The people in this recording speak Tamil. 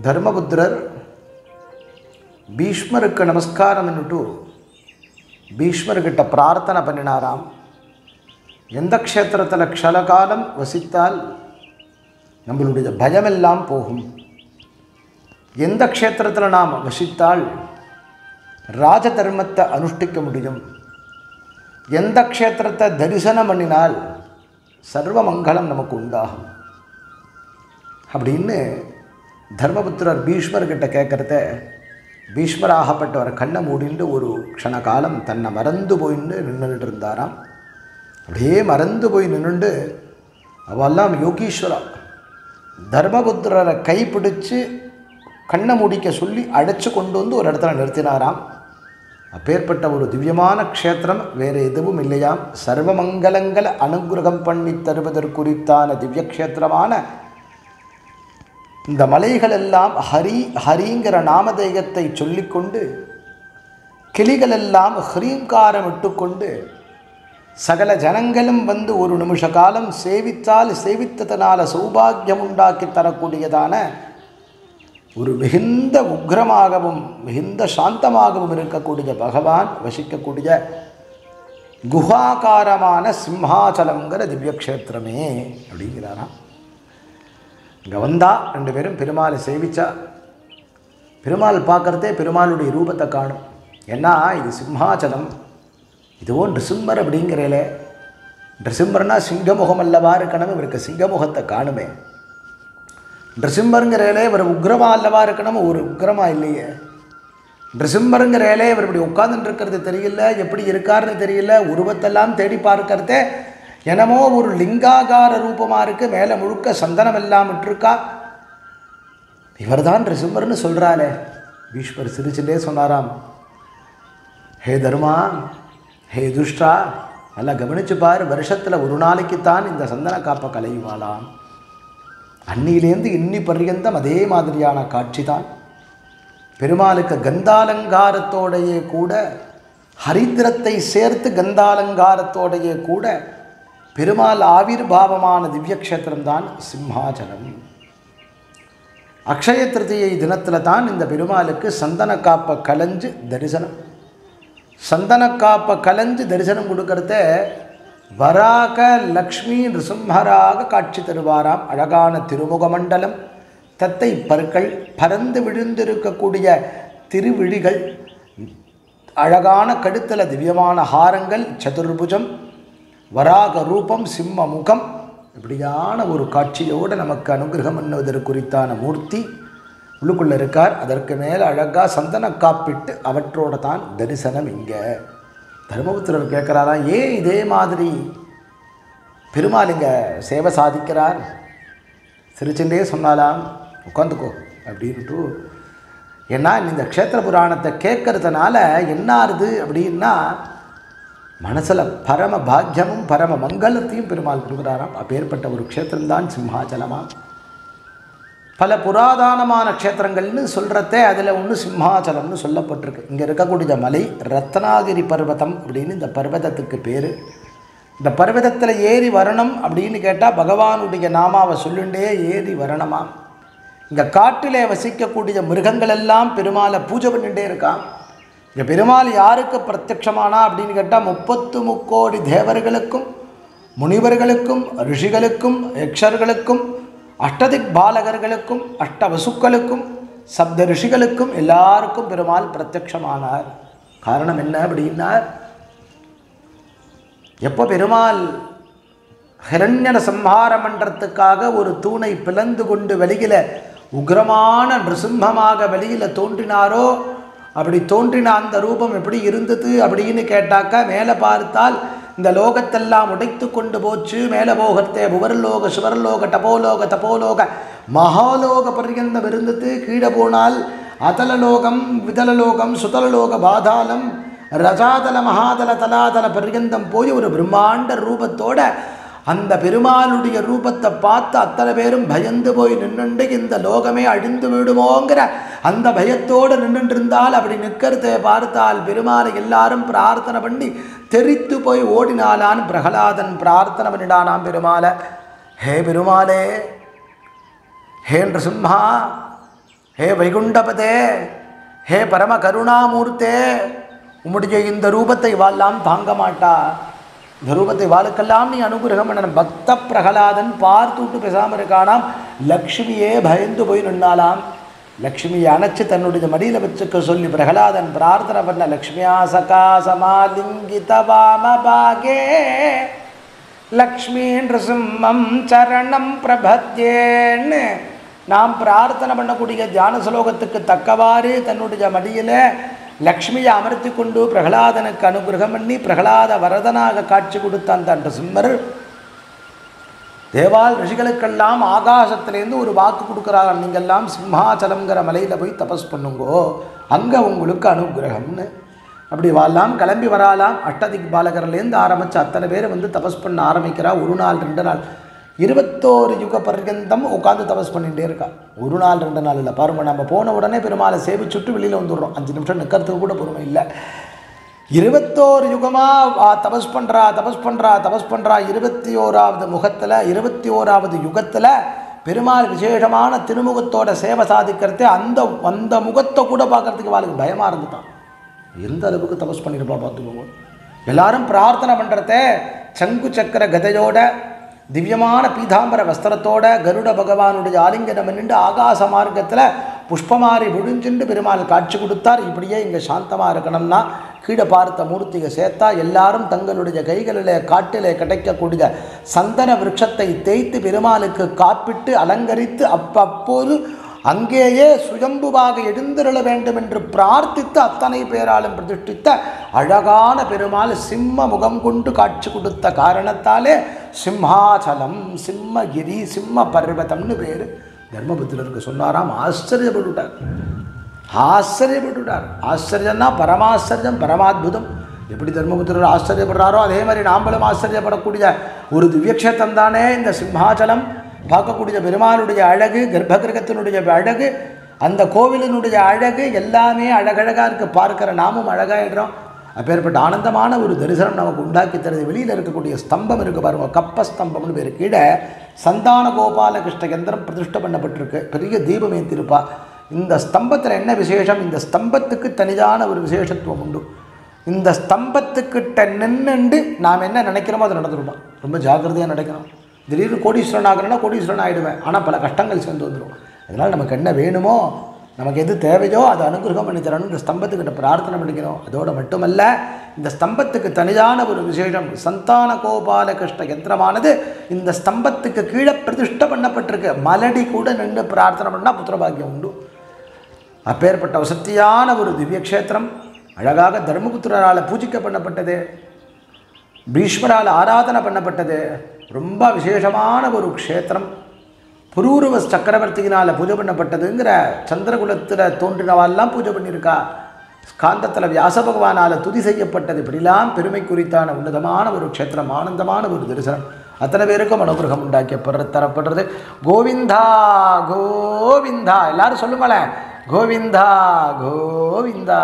தர்மபுத்திரர் பீஷ்மருக்கு நமஸ்காரம் என்னட்டு பீஷ்மர்கிட்ட பிரார்த்தனை பண்ணினாராம். எந்த க்ஷேத்திரத்தில் க்ஷணகாலம் வசித்தால் நம்மளுடைய பயமெல்லாம் போகும், எந்த க்ஷேத்திரத்தில் நாம் வசித்தால் ராஜ தர்மத்தை அனுஷ்டிக்க முடியும், எந்த க்ஷேத்திரத்தை தரிசனம் பண்ணினால் சர்வ மங்களம் நமக்கு உண்டாகும் அப்படின்னு தர்மபுத்திரர் பீஷ்மர்கிட்ட கேட்குறத பீஷ்மராகப்பட்டவர் கண்ணை மூடிண்டு ஒரு க்ஷணகாலம் தன்னை மறந்து போயின்னு நின்றுட்டு இருந்தாராம். அப்படியே மறந்து போய் நின்றுண்டு அவெல்லாம் யோகீஸ்வரா தர்மபுத்திரரை கைப்பிடிச்சு கண்ணை மூடிக்க சொல்லி அழைச்சி கொண்டு வந்து ஒரு இடத்துல நிறுத்தினாராம். அப்பேற்பட்ட ஒரு திவ்யமான க்ஷேத்திரம் வேறு எதுவும் இல்லையாம். சர்வமங்கலங்களை அனுகிரகம் பண்ணி தருவதற்குறித்தான திவ்ய க்ஷேத்திரமான இந்த மலைகள் எல்லாம் ஹரி ஹரிங்கிற நாமதேயத்தை சொல்லிக்கொண்டு கிளிகளெல்லாம் ஹ்ரீங்காரம் இட்டுக்கொண்டு சகல ஜனங்களும் வந்து ஒரு நிமிஷ காலம் சேவித்தால் சேவித்ததனால சௌபாகியம் உண்டாக்கி தரக்கூடியதான ஒரு மிகுந்த உக்ரமாகவும் மிகுந்த சாந்தமாகவும் இருக்கக்கூடிய பகவான் வசிக்கக்கூடிய குஹாகாரமான சிம்ஹாச்சலங்கிற திவ்யக்ஷேத்திரமே அப்படிங்கிறாராம். இங்கே வந்தால் ரெண்டு பேரும் பெருமாளை சேவிச்சா பெருமாள் பார்க்குறதே பெருமாளுடைய ரூபத்தை காணும். ஏன்னா இது சிம்ஹாச்சலம், இதுவும் டிசம்பர் அப்படிங்கிறேல. டிசம்பர்னா சிங்கமுகம் அல்லவா இருக்கணும், இவருக்கு சிங்கமுகத்தை காணுமே. டிசம்பருங்கிறேலே இவர் உக்ரமாக அல்லவா இருக்கணும், ஒரு உக்ரமாக இல்லையே. டிசம்பருங்கிறேலே இவர் இப்படி உட்கார்ந்துட்டு இருக்கிறது தெரியல, எப்படி இருக்காருன்னு தெரியல, உருவத்தெல்லாம் தேடி பார்க்கறதே என்னமோ ஒரு லிங்காகார ரூபமாக இருக்குது, மேலே முழுக்க சந்தனம் எல்லாம் விட்டுருக்கா. இவர் தான் டிசம்பர்னு சொல்கிறாளே. பீஷ்மர் சிரிச்சுட்டே சொன்னாராம், ஹே தர்மா, ஹே துஷ்டா, நல்லா கவனிச்சு பார், வருஷத்தில் ஒரு நாளைக்குத்தான் இந்த சந்தன காப்பை கலையுவாளாம். அன்னியிலேருந்து இன்னி பர்யந்தம் அதே மாதிரியான காட்சி தான். பெருமாளுக்கு கந்தாலங்காரத்தோடையே கூட ஹரித்திரத்தை சேர்த்து கந்தாலங்காரத்தோடையே கூட பெருமாள் ஆவிர்பாவமான திவ்யக்ஷேத்திரம்தான் சிம்ஹாச்சலம். அக்ஷய திருதியை தினத்தில் தான் இந்த பெருமாளுக்கு சந்தன காப்பை கலைஞ்சு தரிசனம். சந்தன காப்பை கலைஞ்சு தரிசனம் கொடுக்கறத வராக லக்ஷ்மி நிருசிம்மராக காட்சி தருவாராம். அழகான திருமுக மண்டலம், தத்தை பற்கள், பறந்து விழுந்திருக்கக்கூடிய திருவிழிகள், அழகான கழுத்தில் திவ்யமான ஹாரங்கள், சதுர்புஜம், வராக ரூபம், சிம்ம முகம், இப்படியான ஒரு காட்சியோடு நமக்கு அனுகிரகம் பண்ணுவதற்குறித்தான மூர்த்தி உள்ளுக்குள்ளே இருக்கார். அதற்கு மேலே அழகாக சந்தன காப்பிட்டு அவற்றோட தான் தரிசனம். இங்கே தர்மபுத்திரர் கேட்குறாரா, ஏன் இதே மாதிரி பெருமாள் இங்கே சேவை சாதிக்கிறார்? சிரிச்சுட்டே சொன்னாலாம், உட்காந்துக்கோ அப்படின்ட்டு. ஏன்னா இந்த க்ஷேத்திர புராணத்தை கேட்கறதுனால என்ன ஆறுது அப்படின்னா மனசில் பரம பாக்கியமும் பரம மங்களத்தையும் பெருமாள் கொடுக்குறாராம். அப்பேற்பட்ட ஒரு க்ஷேத்திரம்தான் சிம்ஹாச்சலமாக. பல புராதனமான க்ஷேத்திரங்கள்னு சொல்கிறதே அதில் ஒன்று சிம்ஹாச்சலம்னு சொல்லப்பட்டிருக்கு. இங்கே இருக்கக்கூடிய மலை ரத்னாகிரி பர்வதம் அப்படின்னு இந்த பர்வதத்துக்கு பேர். இந்த பர்வதத்தில் ஏறி வரணும் அப்படின்னு கேட்டால் பகவானுடைய நாமாவை சொல்லுண்டே ஏறி வரணுமா. இங்கே காட்டிலே வசிக்கக்கூடிய மிருகங்கள் எல்லாம் பெருமாளை பூஜை பண்ணிகிட்டே இருக்கான். இங்கே பெருமாள் யாருக்கு பிரத்யட்சமானா அப்படின்னு கேட்டால் 33 கோடி தேவர்களுக்கும் முனிவர்களுக்கும் ரிஷிகளுக்கும் யக்ஷர்களுக்கும் அஷ்டதிக் பாலகர்களுக்கும் அஷ்டவசுக்களுக்கும் சப்த ரிஷிகளுக்கும் எல்லாருக்கும் பெருமாள் பிரத்யட்சமானார். காரணம் என்ன அப்படின்னா, எப்போ பெருமாள் ஹிரண்யனை சம்ஹாரம் பண்ணுறதுக்காக ஒரு தூணை பிளந்து கொண்டு வெளியில் உக்ரமான நிருசிம்மமாக வெளியில் தோன்றினாரோ, அப்படி தோன்றின அந்த ரூபம் எப்படி இருந்தது அப்படின்னு கேட்டாக்கா, மேலே பார்த்தால் இந்த லோகத்தெல்லாம் உடைத்து கொண்டு போச்சு. மேலே போகத்தே புவர்லோக சிவர்லோக டபோலோக தபோலோக மகாலோக பர்யந்தம் இருந்தது. கீழே போனால் அதலலோகம் விதலலோகம் சுதலலோக பாதாளம் ரஜாதல மகாதல தலாதல பர்யந்தம் போய் ஒரு பிரம்மாண்ட ரூபத்தோட அந்த பெருமாளுடைய ரூபத்தை பார்த்து அத்தனை பேரும் பயந்து போய் நின்றுண்டு இந்த லோகமே அழிந்து விடுமோங்கிற அந்த பயத்தோடு நின்றுட்டு இருந்தால், அப்படி நிற்கிறத பார்த்தால் பெருமாளை எல்லாரும் பிரார்த்தனை பண்ணி தெரித்து போய் ஓடினாலான். பிரகலாதன் பிரார்த்தனை பண்ணிடானாம் பெருமாளை, ஹே பெருமாளே, ஹே நிருசிம்ஹா, ஹே வைகுண்டபதே, ஹே பரம கருணாமூர்த்தே, உம்முடைய இந்த ரூபத்தை வாழலாம் தாங்க மாட்டா. இந்த ரூபத்தை வாழுக்கெல்லாம் நீ அனுகிரகம் பண்ணணும். பக்த பிரகலாதன் பார்த்துட்டு பேசாமல் இருக்கானாம். லக்ஷ்மியே பயந்து போய் நின்னாலாம். லக்ஷ்மியை அணைச்சி தன்னுடைய மடியில் வச்சுக்க சொல்லி பிரகலாதன் பிரார்த்தனை பண்ண. லக்ஷ்மியா சகா சமாலிங்கித வாமபாகே லக்ஷ்மீ நிருசிம்மம் சரணம் பிரபத்யேன்னு நாம் பிரார்த்தனை பண்ணக்கூடிய தியான ஸ்லோகத்துக்கு தக்கவாறு தன்னுடைய மடியில் லக்ஷ்மியை அமர்த்தி கொண்டு பிரகலாதனுக்கு அனுகிரகம் பண்ணி பிரகலாத வரதனாக காட்சி கொடுத்த அந்த நிருசிம்மர் தேவால் ரிஷிகளுக்கெல்லாம் ஆகாசத்திலேருந்து ஒரு வாக்கு கொடுக்குறாங்க. நீங்கள்லாம் சிம்ஹாச்சலங்கிற மலையில் போய் தபஸ் பண்ணுங்கோ, அங்கே உங்களுக்கு அனுகிரகம்னு. அப்படி வாழலாம் கிளம்பி வராலாம். அஷ்டதிக் பாலகர்லேருந்து ஆரம்பித்து அத்தனை பேர் வந்து தபஸ் பண்ண ஆரம்பிக்கிறா. ஒரு நாள் 2 நாள் 21 யுக பர்யந்தம் உட்காந்து தபஸ் பண்ணிகிட்டே இருக்கா. ஒரு நாள் 2 நாள் இல்லை பாருங்கள். நம்ம போன உடனே பெருமாளை சேவிச்சுட்டு வெளியில் வந்துடுறோம். 5 நிமிஷம் நிற்கிறதுக்கு கூட பொறுமை இல்லை. 21 யுகமாக தபஸ் பண்ணுறா 21வது முகத்தில் 21வது யுகத்தில் பெருமாள் விசேஷமான திருமுகத்தோட சேவை சாதிக்கிறதே அந்த முகத்தை கூட பார்க்கறதுக்கு வாழ்க்கை பயமாக இருந்துட்டான். எந்த அளவுக்கு தபஸ் பண்ணியிருப்பா பார்த்துக்கோங்க. எல்லாரும் பிரார்த்தனை பண்ணுறத சங்கு சக்கர கதையோட திவ்யமான பீதாம்பர வஸ்திரத்தோட கருட பகவானுடைய ஆலிங்கனம் நின்று ஆகாச மார்க்கத்தில் புஷ்பமாரி விழிஞ்சுண்டு பெருமாள் காட்சி கொடுத்தார். இப்படியே இங்கே சாந்தமாக இருக்கணும்னா கீழே பார்த்த மூர்த்தியை சேர்த்தா எல்லாரும் தங்களுடைய கைகளிலே காட்டிலே கிடைக்கக்கூடிய சந்தன விருட்சத்தை தேய்த்து பெருமாளுக்கு காப்பிட்டு அலங்கரித்து அப்பப்போது அங்கேயே சுயம்புவாக எழுந்திருள வேண்டும் என்று பிரார்த்தித்து அத்தனை பேராலும் பிரதிஷ்டித்த அழகான பெருமாள் சிம்ம முகம் கொண்டு காட்சி கொடுத்த காரணத்தாலே சிம்ஹாச்சலம், சிம்மகிரி, சிம்ம பர்வதம்னு பேர். தர்மபுத்திரருக்கு சொன்னாராம். ஆச்சரியப்பட்டுட்டார். ஆச்சரியம்னா பரமாச்சரியம், பரமாத்புதம். எப்படி தர்மபுத்திரர் ஆச்சரியப்படுறாரோ அதே மாதிரி நாம்பளும் ஆச்சரியப்படக்கூடிய ஒரு திவ்யக்ஷேத்திரம் தானே இந்த சிம்ஹாச்சலம். பார்க்கக்கூடிய பெருமாளுடைய அழகு, கர்ப்பகிரகத்தினுடைய அழகு, அந்த கோவிலினுடைய அழகு எல்லாமே அழகழகாக இருக்குது. பார்க்குற நாமும் அழகாயிடுறோம். அப்பேற்பட்ட ஆனந்தமான ஒரு தரிசனம் நமக்கு உண்டாக்கி தருது. வெளியில் இருக்கக்கூடிய ஸ்தம்பம் இருக்குது பாருங்க, கப்பஸ்தம்பம்னு பேர். கீழே சந்தான கோபாலகிருஷ்ண யந்திரம் பிரதிஷ்டை பண்ணப்பட்டிருக்கு. பெரிய தீபம் ஏற்றிருப்பா. இந்த ஸ்தம்பத்தில் என்ன விசேஷம்? இந்த ஸ்தம்பத்துக்கு தனியான ஒரு விசேஷத்துவம் உண்டு. இந்த ஸ்தம்பத்துக்கிட்ட நின்றுண்டு நாம் என்ன நினைக்கிறோமோ அதை நடந்துருப்போம். ரொம்ப ஜாக்கிரதையாக நினைக்கணும். திடீர்னு கோடீஸ்வரன் ஆகிறேன்னா கோடீஸ்வரன் ஆகிடுவேன், ஆனால் பல கஷ்டங்கள் சேர்ந்து வந்துடும். அதனால் நமக்கு என்ன வேணுமோ, நமக்கு எது தேவையோ அதை அனுகிரகம் பண்ணி தரணும். இந்த ஸ்தம்பத்துக்கிட்ட பிரார்த்தனை பண்ணிக்கணும். அதோடு மட்டுமல்ல, இந்த ஸ்தம்பத்துக்கு தனியான ஒரு விசேஷம். சந்தான கோபாலகிருஷ்ண யந்திரமானது இந்த ஸ்தம்பத்துக்கு கீழே பிரதிஷ்டை பண்ணப்பட்டிருக்கு. மலடி கூட நின்று பிரார்த்தனை பண்ணால் புத்திரபாகியம் உண்டு. அப்பேற்பட்ட வசத்தியான ஒரு திவ்யக்ஷேத்திரம். அழகாக தர்மபுத்திரரால் பூஜிக்க பண்ணப்பட்டது, பீஷ்மரால் ஆராதனை பண்ணப்பட்டது. ரொம்ப விசேஷமான ஒரு க்ஷேத்திரம். புரூரவ சக்கரவர்த்தியினால் பூஜை பண்ணப்பட்டதுங்கிற சந்திரகுலத்தில் தோன்றினவாலாம் பூஜை பண்ணியிருக்கா. ஸ்காந்தத்தில் வியாச பகவானால் துதி செய்யப்பட்டது. இப்படிலாம் பெருமை குறித்தான உன்னதமான ஒரு க்ஷேத்திரம், ஆனந்தமான ஒரு தரிசனம். அத்தனை பேருக்கும் அனுகிரகம் உண்டாக்கிய தரப்படுறது. கோவிந்தா கோவிந்தா. எல்லாரும் சொல்லுங்களேன், கோவிந்தா கோவிந்தா.